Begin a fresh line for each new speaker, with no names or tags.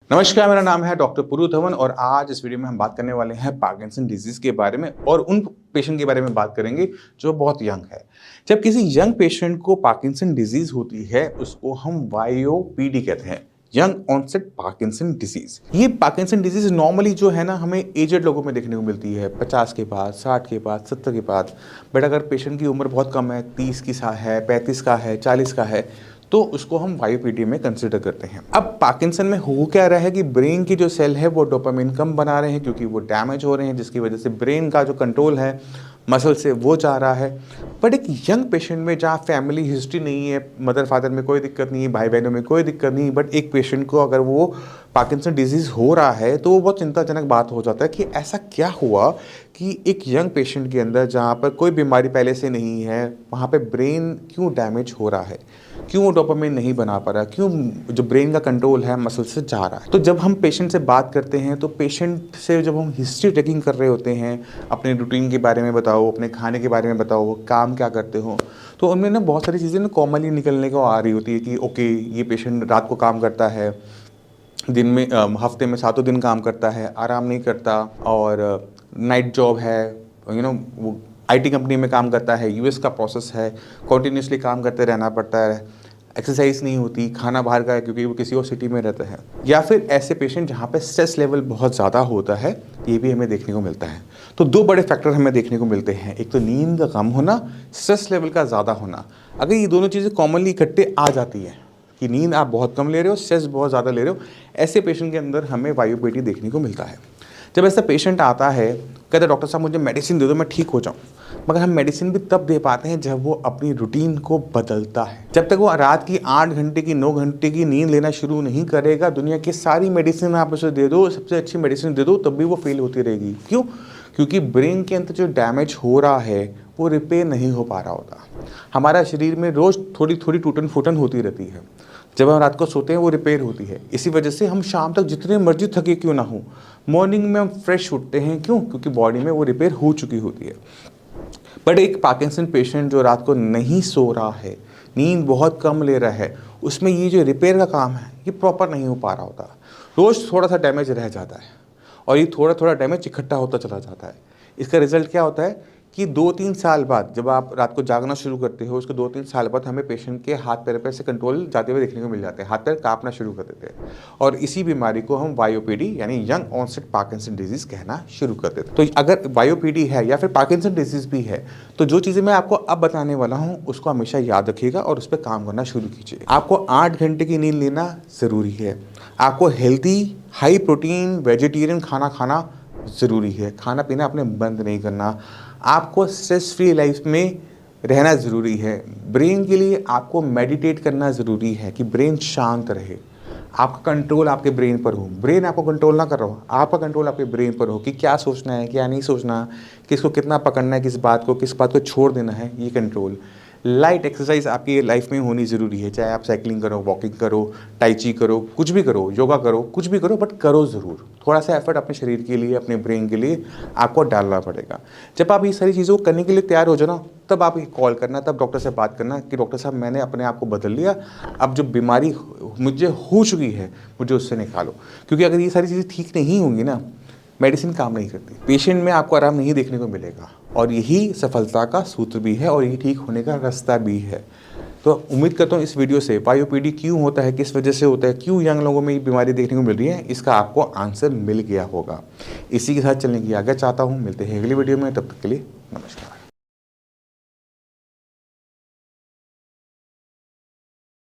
नमस्कार, मेरा नाम है डॉक्टर पुरु धवन और आज इस वीडियो में हम बात करने वाले हैं पार्किंसन डिजीज़ के बारे में और उन पेशेंट के बारे में बात करेंगे जो बहुत यंग है। जब किसी यंग पेशेंट को पार्किंसन डिजीज़ होती है, उसको हम वाईओपीडी कहते हैं, यंग ऑनसेट पार्किंसन डिजीज़। ये पार्किंसन डिजीज़ नॉर्मली जो है ना हमें एजेड लोगों में देखने को मिलती है, 50 के बाद, 60 के बाद, 70 के बाद। बट अगर पेशेंट की उम्र बहुत कम है, 30 की है, 35 का है, 40 का है, तो उसको हम वाईओपीडी में कंसिडर करते हैं। अब पार्किंसन में हो क्या रहा है कि ब्रेन की जो सेल है वो डोपामिन कम बना रहे हैं क्योंकि वो डैमेज हो रहे हैं, जिसकी वजह से ब्रेन का जो कंट्रोल है मसल से वो जा रहा है। बट एक यंग पेशेंट में जहाँ फैमिली हिस्ट्री नहीं है, मदर फादर में कोई दिक्कत नहीं है, भाई बहनों में कोई दिक्कत नहीं, बट एक पेशेंट को अगर वो पार्किंसन डिजीज़ हो रहा है तो वो बहुत चिंताजनक बात हो जाता है कि ऐसा क्या हुआ कि एक यंग पेशेंट के अंदर जहाँ पर कोई बीमारी पहले से नहीं है, वहाँ पे ब्रेन क्यों डैमेज हो रहा है, क्यों वो डोपामिन नहीं बना पा रहा, क्यों जो ब्रेन का कंट्रोल है मसल से जा रहा है। तो जब हम पेशेंट से बात करते हैं तो पेशेंट से जब हम हिस्ट्री टेकिंग कर रहे होते हैं, अपने रूटीन के बारे में बताओ, अपने खाने के बारे में बताओ, काम क्या करते हो, तो उनमें ना बहुत सारी चीज़ें ना कॉमनली निकलने को आ रही होती है कि ओके ये पेशेंट रात को काम करता है, दिन में हफ्ते में 7 दिन काम करता है, आराम नहीं करता और नाइट जॉब है, वो आईटी कंपनी में काम करता है, यूएस का प्रोसेस है, कंटिन्यूसली काम करते रहना पड़ता है, एक्सरसाइज नहीं होती, खाना बाहर का है क्योंकि वो किसी और सिटी में रहता है। या फिर ऐसे पेशेंट जहाँ पे स्ट्रेस लेवल बहुत ज़्यादा होता है, ये भी हमें देखने को मिलता है। तो 2 बड़े फैक्टर हमें देखने को मिलते हैं, एक तो नींद का कम होना, स्ट्रेस लेवल का ज़्यादा होना। अगर ये दोनों चीज़ें कॉमनली इकट्ठे आ जाती हैं कि नींद आप बहुत कम ले रहे हो, स्ट्रेस बहुत ज़्यादा ले रहे हो, ऐसे पेशेंट के अंदर हमें वाईओपीडी देखने को मिलता है। जब ऐसा पेशेंट आता है, कहता है डॉक्टर साहब मुझे मेडिसिन दे दो मैं ठीक हो जाऊँ, मगर हम मेडिसिन भी तब दे पाते हैं जब वो अपनी रूटीन को बदलता है। जब तक वो रात की 8 घंटे की 9 घंटे की नींद लेना शुरू नहीं करेगा, दुनिया की सारी मेडिसिन आप उसे दे दो, सबसे अच्छी मेडिसिन दे दो, तब भी वो फेल होती रहेगी। क्यों? क्योंकि ब्रेन के अंदर जो डैमेज हो रहा है वो रिपेयर नहीं हो पा रहा होता। हमारा शरीर में रोज़ थोड़ी थोड़ी टूटन फूटन होती रहती है, जब हम रात को सोते हैं वो रिपेयर होती है। इसी वजह से हम शाम तक जितने मर्जी थके क्यों ना हो, मॉर्निंग में हम फ्रेश उठते हैं। क्यों? क्योंकि बॉडी में वो रिपेयर हो चुकी होती है। बट एक पार्किंसन पेशेंट जो रात को नहीं सो रहा है, नींद बहुत कम ले रहा है, उसमें ये जो रिपेयर का काम है ये प्रॉपर नहीं हो पा रहा होता। रोज़ थोड़ा सा डैमेज रह जाता है और ये थोड़ा थोड़ा डैमेज इकट्ठा होता चला जाता है। इसका रिजल्ट क्या होता है कि 2-3 साल बाद जब आप रात को जागना शुरू करते हो, उसके 2-3 साल बाद हमें पेशेंट के हाथ पैर पे से कंट्रोल जाते हुए देखने को मिल जाते हैं, हाथ पैर कांपना शुरू कर देते हैं और इसी बीमारी को हम वाईओपीडी यानी यंग ऑनसेट पार्किंसन डिजीज़ कहना शुरू कर देते हैं। तो अगर वाईओपीडी है या फिर पार्किंसन डिजीज़ भी है, तो जो चीज़ें मैं आपको अब बताने वाला हूँ उसको हमेशा याद रखिएगा और उस पर काम करना शुरू कीजिए। आपको 8 घंटे की नींद लेना ज़रूरी है, आपको हेल्दी हाई प्रोटीन वेजिटेरियन खाना खाना ज़रूरी है, खाना पीना आपने बंद नहीं करना, आपको स्ट्रेस फ्री लाइफ में रहना ज़रूरी है। ब्रेन के लिए आपको मेडिटेट करना ज़रूरी है कि ब्रेन शांत रहे, आपका कंट्रोल आपके ब्रेन पर हो, ब्रेन आपको कंट्रोल ना कर रहा हो, आपका कंट्रोल आपके ब्रेन पर हो कि क्या सोचना है क्या नहीं सोचना, किसको कितना पकड़ना है, किस बात को छोड़ देना है, ये कंट्रोल। लाइट एक्सरसाइज आपकी लाइफ में होनी ज़रूरी है, चाहे आप साइकिलिंग करो, वॉकिंग करो, टाई ची करो, कुछ भी करो, योगा करो, कुछ भी करो, बट करो ज़रूर। थोड़ा सा एफर्ट अपने शरीर के लिए, अपने ब्रेन के लिए आपको डालना पड़ेगा। जब आप ये सारी चीज़ों को करने के लिए तैयार हो जाओ ना, तब आप कॉल करना, तब डॉक्टर से बात करना कि डॉक्टर साहब मैंने अपने आप को बदल लिया, अब जो बीमारी मुझे हो चुकी है मुझे उससे निकालो। क्योंकि अगर ये सारी चीज़ें ठीक नहीं होंगी ना, मेडिसिन काम नहीं करती, पेशेंट में आपको आराम नहीं देखने को मिलेगा और यही सफलता का सूत्र भी है और यही ठीक होने का रास्ता भी है। तो उम्मीद करता हूँ इस वीडियो से वाईओपीडी क्यों होता है, किस वजह से होता है, क्यों यंग लोगों में ये बीमारी देखने को मिल रही है, इसका आपको आंसर मिल गया होगा। इसी के साथ चलने की आज्ञा चाहता हूँ, मिलते हैं अगली वीडियो में, तब तक के लिए नमस्कार।